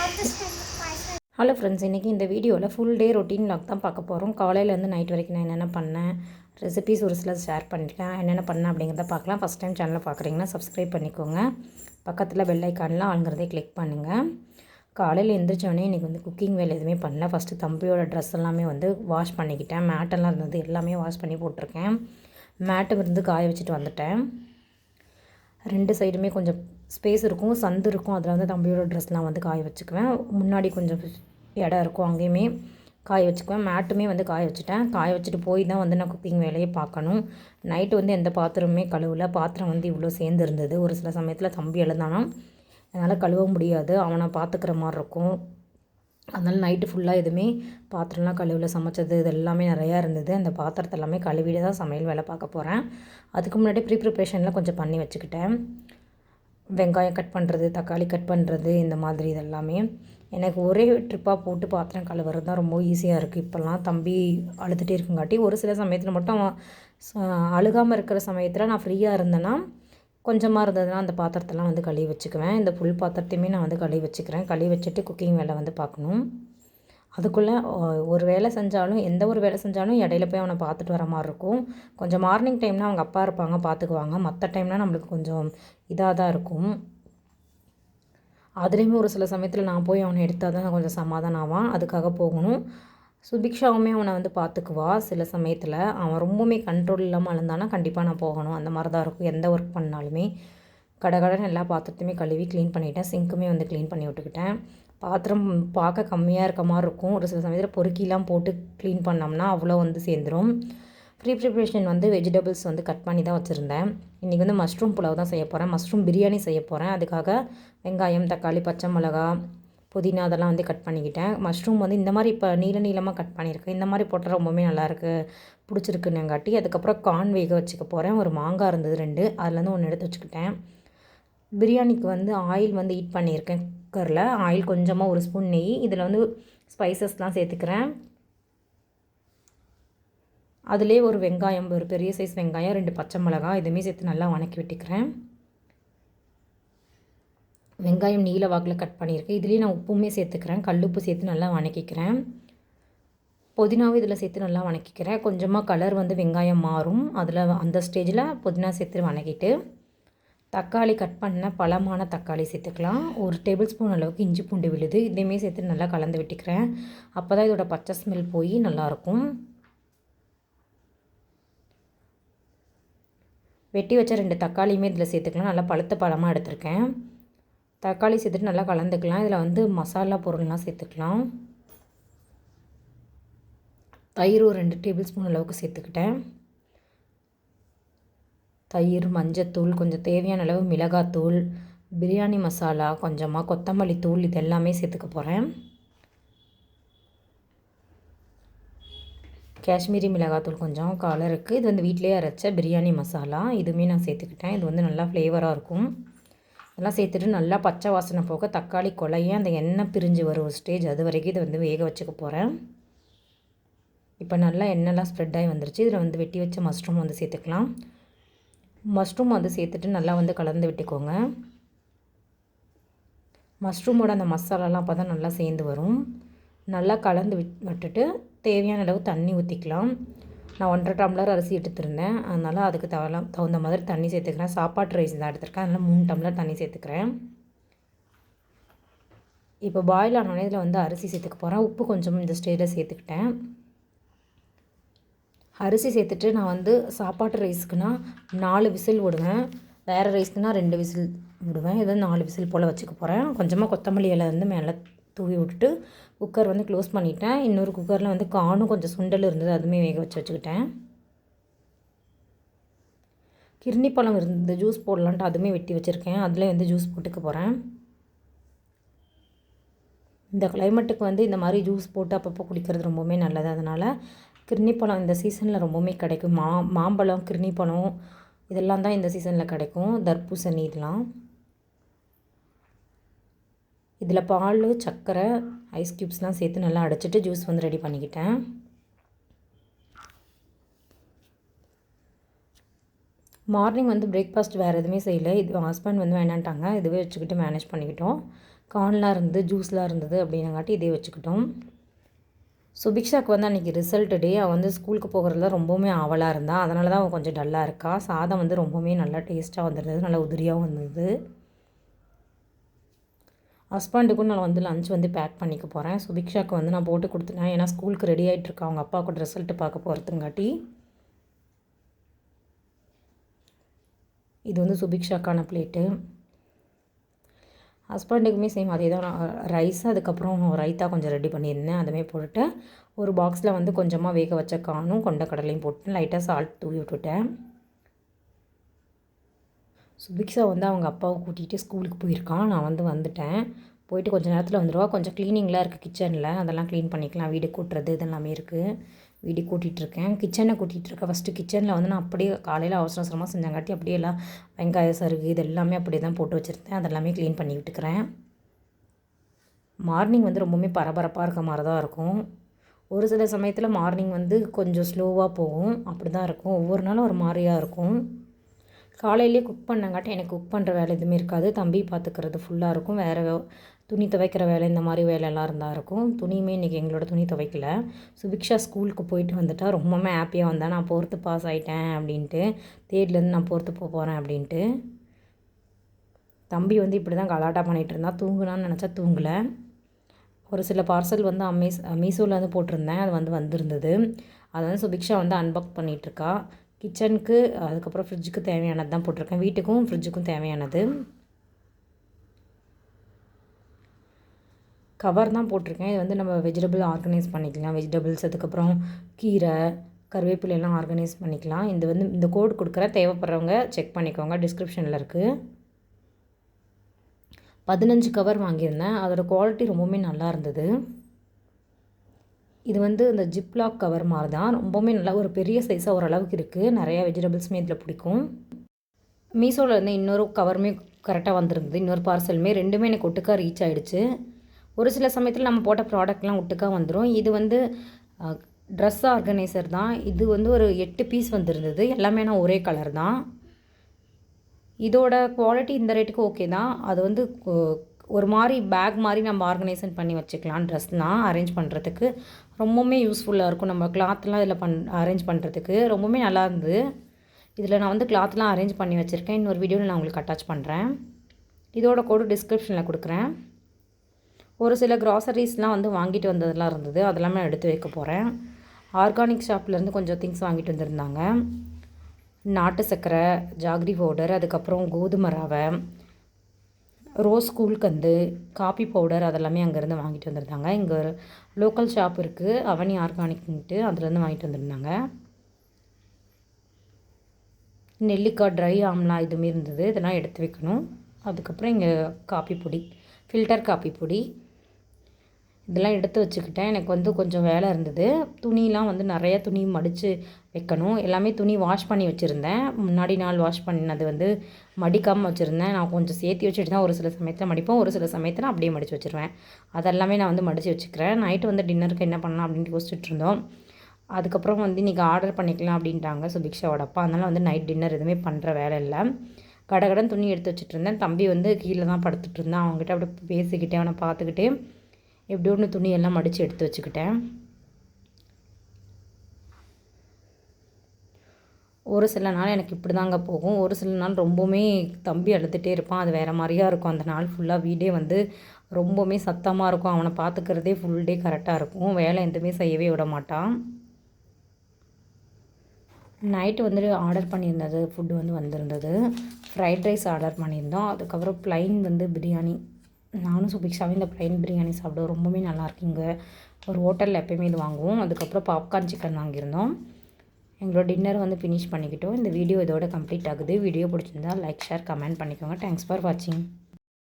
Hello friends, இன்றைக்கி இந்த வீடியோவில் ஃபுல் டே ரொட்டீன் லாக் தான் பார்க்க போகிறோம். காலையிலேருந்து நைட் வரைக்கும் நான் என்னென்ன பண்ணேன், ரெசிபீஸ் ஒரு சில ஷேர் பண்ணிட்டேன். என்னென்ன பண்ணேன் அப்படிங்கிறத பார்க்கலாம். ஃபஸ்ட் டைம் சேனலை பார்க்குறீங்கன்னா சப்ஸ்கிரைப் பண்ணிக்கோங்க. பக்கத்தில் பெல் ஐக்கான்லாம் ஆளுங்கிறதே கிளிக் பண்ணுங்கள். காலையில் எழுந்திரிச்சோடனே இன்றைக்கி குக்கிங் வேலை எதுவுமே பண்ணல. ஃபஸ்ட்டு தம்பியோட ட்ரெஸ் எல்லாமே வாஷ் பண்ணிக்கிட்டேன். மேட்டெல்லாம் இருந்தது எல்லாமே வாஷ் பண்ணி போட்டிருக்கேன். மேட்டு காய வச்சுட்டு வந்துட்டேன். 2 சைடுமே கொஞ்சம் ஸ்பேஸ் இருக்கும், சந்து இருக்கும். அதில் தம்பியோட ட்ரெஸ்லாம் காய வச்சுக்குவேன். முன்னாடி கொஞ்சம் இடம் இருக்கும், அங்கேயுமே காய வச்சுக்குவேன். மேட்டுமே காய வச்சுட்டேன். காய வச்சுட்டு போய் தான் நான் குக்கிங் வேலையை பார்க்கணும். நைட்டு எந்த பாத்திரமுமே கழுவல. பாத்திரம் இவ்வளோ சேர்ந்து இருந்தது. ஒரு சில சமயத்தில் தம்பி எழுந்தானா என்னால் கழுவ முடியாது, அவனை பார்த்துக்கிற மாதிரி இருக்கும். அதனால் நைட்டு ஃபுல்லாக எதுவுமே பாத்திரம்லாம் கழுவில. சமைச்சது இது எல்லாமே நிறையா இருந்தது. அந்த பாத்திரத்தை எல்லாமே கழுவிட்டு தான் சமையல் வேலை பார்க்க போகிறேன். அதுக்கு முன்னாடி ப்ரிப்ரேஷன்லாம் கொஞ்சம் பண்ணி வச்சுக்கிட்டேன். வெங்காயம் கட் பண்ணுறது, தக்காளி கட் பண்ணுறது, இந்த மாதிரி இதெல்லாமே எனக்கு ஒரே ட்ரிப்பாக போட்டு பாத்திரம் கழுவுறது தான் ரொம்ப ஈஸியாக இருக்குது. இப்போல்லாம் தம்பி அழுதுகிட்டே இருக்குங்காட்டி ஒரு சில சமயத்தில் மட்டும் அழுகாமல் இருக்கிற சமயத்தில் நான் ஃப்ரீயாக இருந்தேன்னா கொஞ்சமாக இருந்ததுன்னா அந்த பாத்திரத்தெல்லாம் கழுவி வச்சுக்குவேன். இந்த ஃபுல் பாத்திரத்தையுமே நான் கழுவி வச்சுக்கிறேன். கழுவி வச்சுட்டு குக்கிங் வேலை பார்க்கணும். அதுக்குள்ளே ஒரு வேலை செஞ்சாலும், எந்த ஒரு வேலை செஞ்சாலும் இடையில போய் அவனை பார்த்துட்டு வர மாதிரி இருக்கும். கொஞ்சம் மார்னிங் டைம்னால் அவங்க அப்பா இருப்பாங்க, பார்த்துக்குவாங்க. மற்ற டைம்னால் நம்மளுக்கு கொஞ்சம் இதாக தான் இருக்கும். அதுலேயுமே ஒரு சில சமயத்தில் நான் போய் அவனை எடுத்தால் தான் கொஞ்சம் சமாதானம் ஆவான். அதுக்காக போகணும். சுபிக்ஷாவுமே அவனை பார்த்துக்குவா. சில சமயத்தில் அவன் ரொம்பவுமே கண்ட்ரோல் இல்லாமல் அழுந்தானா கண்டிப்பாக நான் போகணும். அந்த மாதிரி தான் இருக்கும் எந்த ஒர்க் பண்ணாலுமே. கடகடன்னு எல்லா பாத்திரத்தையுமே கழுவி க்ளீன் பண்ணிவிட்டேன். சிங்க்குமே க்ளீன் பண்ணி விட்டுக்கிட்டேன். பாத்திரம் பார்க்க கம்மியாக இருக்க மாதிரி இருக்கும். ஒரு சில சமயத்தில் பொறுக்கிலாம் போட்டு க்ளீன் பண்ணோம்னா அவ்வளோ சேர்ந்துடும். ப்ரிப்ரேஷன் வெஜிடபிள்ஸ் கட் பண்ணி தான் வச்சுருந்தேன். இன்றைக்கி மஷ்ரூம் புலாவ் தான் செய்ய போகிறேன். மஷ்ரூம் பிரியாணி செய்ய போகிறேன். அதுக்காக வெங்காயம், தக்காளி, பச்சை மிளகா, புதினா அதெல்லாம் கட் பண்ணிக்கிட்டேன். மஷ்ரூம் இந்த மாதிரி இப்போ நீளமாக கட் பண்ணியிருக்கேன். இந்த மாதிரி போட்டால் ரொம்பவே நல்லாயிருக்கு, பிடிச்சிருக்குன்னுங்காட்டி அதுக்கப்புறம் கார்ன் வேக வச்சுக்க போகிறேன். ஒரு மாங்காய் இருந்தது 2, அதுலேருந்து 1 எடுத்து வச்சுக்கிட்டேன். பிரியாணிக்கு ஆயில் ஹீட் பண்ணியிருக்கேன். குக்கரில் ஆயில் கொஞ்சமாக 1 ஸ்பூன் நெய். இதில் ஸ்பைசஸ்லாம் சேர்த்துக்கிறேன். அதிலே ஒரு வெங்காயம், ஒரு பெரிய சைஸ் வெங்காயம், 2 பச்சை மிளகாய் இதுவுமே சேர்த்து நல்லா வணக்கி விட்டுக்கிறேன். வெங்காயம் நீல வாக்கில் கட் பண்ணியிருக்கேன். இதுலேயே நான் உப்புமே சேர்த்துக்கிறேன். கல்லுப்பு சேர்த்து நல்லா வணக்கிக்கிறேன். புதினாவும் இதில் சேர்த்து நல்லா வணக்கிக்கிறேன். கொஞ்சமாக கலர் வெங்காயம் மாறும். அதில் அந்த ஸ்டேஜில் புதினா சேர்த்து வணக்கிட்டு தக்காளி கட் பண்ண பழமான தக்காளி சேர்த்துக்கலாம். 1 டேபிள் ஸ்பூன் அளவுக்கு இஞ்சி பூண்டு விழுது. இதையுமே சேர்த்து நல்லா கலந்து விட்டுக்கிறேன். அப்போ தான் இதோட பச்சை ஸ்மெல் போய் நல்லாயிருக்கும். வெட்டி வச்ச 2 தக்காளியுமே இதில் சேர்த்துக்கலாம். நல்லா பழுத்த பழமாக எடுத்திருக்கேன். தக்காளி சேர்த்துட்டு நல்லா கலந்துக்கலாம். இதில் மசாலா பொருள்லாம் சேர்த்துக்கலாம். தயிர் ஒரு 2 டேபிள் ஸ்பூன் அளவுக்கு சேர்த்துக்கிட்டேன். தயிர், மஞ்சத்தூள், கொஞ்சம் தேவையான அளவு மிளகாத்தூள், பிரியாணி மசாலா கொஞ்சமாக, கொத்தமல்லி தூள், இது எல்லாமே சேர்த்துக்க போகிறேன். காஷ்மீரி மிளகாத்தூள் கொஞ்சம் கலருக்கு. இது வீட்டிலேயே அரைச்ச பிரியாணி மசாலா, இதுவுமே நான் சேர்த்துக்கிட்டேன். இது நல்லா ஃப்ளேவராக இருக்கும். இதெல்லாம் சேர்த்துட்டு நல்லா பச்சை வாசனை போக தக்காளி கொலைய அந்த எண்ணெய் பிரிஞ்சு வரும் ஒரு ஸ்டேஜ், அது வரைக்கும் இதை வேக வச்சுக்க போகிறேன். இப்போ நல்லா எண்ணெய்லாம் ஸ்ப்ரெட் ஆகி வந்துருச்சு. இதில் வெட்டி வச்ச மஷ்ரூம் சேர்த்துக்கலாம். மஷ்ரூம் சேர்த்துட்டு நல்லா கலந்து விட்டுக்கோங்க. மஷ்ரூமோட அந்த மசாலாலாம் அப்போ தான் நல்லா சேர்ந்து வரும். நல்லா கலந்து விட்டுட்டு தேவையான அளவு தண்ணி ஊற்றிக்கலாம். நான் 1.5 டம்ளர் அரிசி எடுத்துருந்தேன், அதனால் அதுக்கு தகுந்த மாதிரி தண்ணி சேர்த்துக்கிறேன். சாப்பாட்டு ரைஸ் தான் எடுத்துருக்கேன், அதனால் 3 டம்ளர் தண்ணி சேர்த்துக்கிறேன். இப்போ பாயில் ஆனோடனே இதில் அரிசி சேர்த்துக்க போகிறேன். உப்பு கொஞ்சம் இந்த ஸ்டேஜில் சேர்த்துக்கிட்டேன். அரிசி சேர்த்துட்டு நான் சாப்பாட்டு ரைஸ்க்குனா 4 விசில் விடுவேன். வேறு ரைஸ்க்குனா 2 விசில் விடுவேன். இதை 4 விசில் போல் வச்சுக்க போகிறேன். கொஞ்சமாக கொத்தமல்லி இலை மேலே தூவி விட்டுட்டு குக்கர் க்ளோஸ் பண்ணிட்டேன். இன்னொரு குக்கரில் காணும் கொஞ்சம் சுண்டல் இருந்தது, அதுவுமே வேக வச்சுக்கிட்டேன். கிர்னி பழம் இருந்தது, ஜூஸ் போடலான்ட்டு அதுவுமே வெட்டி வச்சுருக்கேன். அதில் ஜூஸ் போட்டுக்க போகிறேன். இந்த கிளைமேட்டுக்கு இந்த மாதிரி ஜூஸ் போட்டு அப்பப்போ குடிக்கிறது ரொம்பவுமே நல்லது. அதனால் கிர்னி பழம் இந்த சீசனில் ரொம்பவுமே கிடைக்கும். மாம்பழம், கிர்னி பழம் இதெல்லாம் தான் இந்த சீசனில் கிடைக்கும். தர்பூசணி இதெல்லாம். இதில் பால், சர்க்கரை, ஐஸ் க்யூப்ஸ்லாம் சேர்த்து நல்லா அடைச்சிட்டு ஜூஸ் ரெடி பண்ணிக்கிட்டேன். மார்னிங் பிரேக்ஃபாஸ்ட் வேறு எதுவுமே செய்யலை. இது ஹஸ்பண்ட் வேணான்ட்டாங்க. இதுவே வச்சுக்கிட்டு மேனேஜ் பண்ணிக்கிட்டோம். கார்ன்லாம் இருந்தது, ஜூஸ்லாம் இருந்தது அப்படின்னங்காட்டி இதே வச்சுக்கிட்டோம். சுபிக்ஷாவுக்கு வந்து அன்றைக்கி ரிசல்ட் டே. அவள் வந்து ஸ்கூலுக்கு போகிறதுல ரொம்பவுமே ஆவலாக இருந்தாள். அதனால தான் அவள் கொஞ்சம் டல்லாக இருக்கா. சாதம் வந்து ரொம்பவுமே நல்லா டேஸ்ட்டாக வந்துருந்தது, நல்லா உதிரியாகவும் இருந்தது. ஹஸ்பண்டுக்கும் நான் வந்து லஞ்ச் வந்து பேக் பண்ணிக்க போகிறேன். சுபிக்ஷாவுக்கு வந்து நான் போட்டு கொடுத்துட்டேன். ஏன்னா ஸ்கூலுக்கு ரெடி ஆகிட்டுருக்கா, அவங்க அப்பாவுக்கு ரிசல்ட்டு பார்க்க போகிறதுங்காட்டி. இது வந்து சுபிக்ஷாக்கான பிளேட்டு. ஹஸ்பண்டுக்குமே சேம் அதே தான். ரைஸ் அதுக்கப்புறம் ரைத்தா கொஞ்சம் ரெடி பண்ணியிருந்தேன். அதுவுமே போட்டுட்டு ஒரு பாக்ஸில் வந்து கொஞ்சமாக வேக வச்ச கார்னும் கொண்டக்கடலையும் போட்டு லைட்டாக சால்ட் தூவி விட்டுட்டேன். சுபிக்ஷா வந்து அவங்க அப்பாவை கூட்டிகிட்டு ஸ்கூலுக்கு போயிருக்கான். நான் வந்து வந்துட்டேன். போயிட்டு கொஞ்சம் நேரத்தில் வந்துடுவா. கொஞ்சம் க்ளீனிங்லாம் இருக்குது கிச்சனில், அதெல்லாம் க்ளீன் பண்ணிக்கலாம். வீடு கூட்டுறது இதெல்லாமே இருக்குது. வீடு கூட்டிகிட்ருக்கேன். கிச்சனை கூட்டிகிட்ருக்கேன். ஃபஸ்ட்டு கிச்சனில் வந்து நான் அப்படியே காலையில் அவசர அவசரமாக செஞ்சங்காட்டி அப்படியே எல்லாம் வெங்காய சருகு இது எல்லாமே அப்படியே தான் போட்டு வச்சுருந்தேன். அதெல்லாமே க்ளீன் பண்ணி விட்டுக்கிறேன். மார்னிங் வந்து ரொம்பவுமே பரபரப்பாக இருக்க மாதிரி தான் இருக்கும். ஒரு சில சமயத்தில் மார்னிங் வந்து கொஞ்சம் ஸ்லோவாக போகும். அப்படி தான் இருக்கும். ஒவ்வொரு நாளும் ஒரு மாதிரியாக இருக்கும். காலையிலே குக் பண்ணங்காட்டி எனக்கு குக் பண்ணுற வேலை எதுவுமே இருக்காது. தம்பி பார்த்துக்கிறது ஃபுல்லாக இருக்கும். வேறு துணி துவைக்கிற வேலை இந்த மாதிரி வேலையெல்லாம் இருந்தால் இருக்கும். துணியுமே இன்றைக்கி எங்களோட துணி துவைக்கல. சுபிக்ஷா ஸ்கூலுக்கு போயிட்டு வந்துட்டா ரொம்பவுமே ஹாப்பியாக வந்தேன். நான் 4th பாஸ் ஆகிட்டேன் அப்படின்ட்டு. 3லேருந்து நான் 4th போகிறேன் அப்படின்ட்டு. தம்பி வந்து இப்படி தான் கலாட்டா பண்ணிகிட்டு இருந்தான். தூங்குனான்னு நினச்சா தூங்கலை. ஒரு சில பார்சல் வந்து மீஷோவில் வந்து போட்டிருந்தேன். அது வந்து வந்திருந்தது. அதை வந்து சுபிக்ஷா வந்து அன்பாக்ஸ் பண்ணிகிட்ருக்கா. கிச்சனுக்கு அதுக்கப்புறம் ஃப்ரிட்ஜுக்கு தேவையானது தான் போட்டிருக்கேன். வீட்டுக்கும் ஃப்ரிட்ஜுக்கும் தேவையானது கவர் தான் போட்டிருக்கேன். இது வந்து நம்ம வெஜிடபிள் ஆர்கனைஸ் பண்ணிக்கலாம். வெஜிடபிள்ஸ் அதுக்கப்புறம் கீரை கருவேப்பிலையெல்லாம் ஆர்கனைஸ் பண்ணிக்கலாம். இது வந்து இந்த கோடு கொடுக்குறேன், தேவைப்படுறவங்க செக் பண்ணிக்கோங்க, டிஸ்கிரிப்ஷனில் இருக்குது. 15 கவர் வாங்கியிருந்தேன். அதோடய குவாலிட்டி ரொம்பவுமே நல்லா இருந்தது. இது வந்து இந்த ஜிப்லாக் கவர் மாதிரி தான். ரொம்பவுமே நல்லா ஒரு பெரிய சைஸாக ஓரளவுக்கு இருக்குது. நிறையா வெஜிடபிள்ஸுமே இதில் பிடிக்கும். மீஷோவில் இருந்து இன்னொரு கவருமே கரெக்டாக வந்திருந்தது. இன்னொரு பார்சலுமே 2மே எனக்கு ஒட்டுக்கா ரீச் ஆகிடுச்சு. ஒரு சில சமயத்தில் நம்ம போட்ட ப்ராடக்ட்லாம் ஒட்டுக்கா வந்துடும். இது வந்து ட்ரெஸ் ஆர்கனைசர் தான். இது வந்து ஒரு 8 பீஸ் வந்திருந்தது. எல்லாமே நான் ஒரே கலர் தான். இதோட குவாலிட்டி இந்த ரேட்டுக்கு ஓகே தான். அது வந்து ஒரு மாதிரி பேக் மாதிரி நம்ம ஆர்கனைசேஷன் பண்ணி வச்சுக்கலாம். ட்ரெஸ்லாம் அரேஞ்ச் பண்ணுறதுக்கு ரொம்பவுமே யூஸ்ஃபுல்லாக இருக்கும். நம்ம கிளாத்லாம் இதில் அரேஞ்ச் பண்ணுறதுக்கு ரொம்பவுமே நல்லா இருந்தது. இதில் நான் வந்து கிளாத்லாம் அரேஞ்ச் பண்ணி வச்சுருக்கேன். இன்னொரு வீடியோவில் நான் உங்களுக்கு அட்டாச் பண்ணுறேன். இதோட கோடு டிஸ்கிரிப்ஷனில் கொடுக்குறேன். ஒரு சில க்ராசரிஸ்லாம் வந்து வாங்கிட்டு வந்ததெல்லாம் இருந்தது. அதெல்லாம் நான் எடுத்து வைக்க போகிறேன். ஆர்கானிக் ஷாப்லேருந்து கொஞ்சம் திங்ஸ் வாங்கிட்டு வந்திருந்தாங்க. நாட்டு சர்க்கரை, ஜாகரி பவுடர், அதுக்கப்புறம் கோதுமை ரவை, ரோஸ் கூழ்கந்து, காப்பி பவுடர் அதெல்லாமே அங்கேருந்து வாங்கிட்டு வந்திருந்தாங்க. இங்கே ஒரு லோக்கல் ஷாப் இருக்குது, அவனி ஆர்கானிக்ன்ட்டு, அதுலேருந்து வாங்கிட்டு வந்திருந்தாங்க. நெல்லிக்காய், ட்ரை ஆம்லா இதுவுமே இருந்தது. இதெல்லாம் எடுத்து வைக்கணும். அதுக்கப்புறம் இங்கே காப்பி பொடி, ஃபில்டர் காப்பி பொடி இதெல்லாம் எடுத்து வச்சுக்கிட்டேன். எனக்கு வந்து கொஞ்சம் வேலை இருந்தது. துணிலாம் வந்து நிறையா துணி மடித்து வைக்கணும். எல்லாமே துணி வாஷ் பண்ணி வச்சுருந்தேன். முன்னாடி நாள் வாஷ் பண்ணது வந்து மடிக்காமல் வச்சுருந்தேன். நான் கொஞ்சம் சேர்த்து வச்சுட்டு தான் ஒரு சில சமயத்தில் மடிப்பேன், ஒரு சில சமயத்தில் அப்படியே மடித்து வச்சுருவேன். அதெல்லாமே நான் வந்து மடித்து வச்சுக்கிறேன். நைட்டு வந்து டின்னருக்கு என்ன பண்ணலாம் அப்படின்ட்டு யோசிச்சுட்டு இருந்தோம். அதுக்கப்புறம் வந்து இன்றைக்கி ஆர்டர் பண்ணிக்கலாம் அப்படின்ட்டாங்க சுபிக்ஷாவோட அப்பா. அதனால் வந்து நைட் டின்னர் எதுவுமே பண்ணுற வேலை இல்லை. கடகடன் துணி எடுத்து வச்சுட்டு இருந்தேன். தம்பி வந்து கீழே தான் படுத்துட்டு இருந்தான். அவங்ககிட்ட அப்படியே பேசிக்கிட்டே அவனை பார்த்துக்கிட்டே எப்படி ஒன்று துணியெல்லாம் மடித்து எடுத்து வச்சுக்கிட்டேன். ஒரு சில நாள் எனக்கு இப்படி தாங்க போகும். ஒரு சில நாள் ரொம்பவுமே தம்பி அழுதுகிட்டே இருப்பான். அது வேறு மாதிரியாக இருக்கும். அந்த நாள் ஃபுல்லாக வீடே வந்து ரொம்பவுமே சத்தமாக இருக்கும். அவனை பார்த்துக்கிறதே ஃபுல் டே கரெக்டாக இருக்கும். வேலை எதுவுமே செய்யவே விட மாட்டான். நைட்டு வந்து ஆர்டர் பண்ணியிருந்தது ஃபுட்டு வந்து வந்திருந்தது. ஃப்ரைட் ரைஸ் ஆர்டர் பண்ணியிருந்தோம். அதுக்கப்புறம் ப்ளைன் வந்து பிரியாணி. நானும் சுபிக்ஷாவும் இந்த ப்ளைன் பிரியாணி சாப்பிடுவோம். ரொம்பவுமே நல்லாயிருக்கு. இங்கே ஒரு ஹோட்டலில் எப்போயுமே இது வாங்குவோம். அதுக்கப்புறம் பாப்கார்ன் சிக்கன் வாங்கியிருந்தோம். எங்களோட டின்னர் வந்து ஃபினிஷ் பண்ணிக்கிட்டோம். இந்த வீடியோ இதோட கம்ப்ளீட் ஆகுது. வீடியோ பிடிச்சிருந்தா லைக், ஷேர், கமெண்ட் பண்ணிக்கோங்க. தேங்க்ஸ் ஃபார் வாட்சிங்.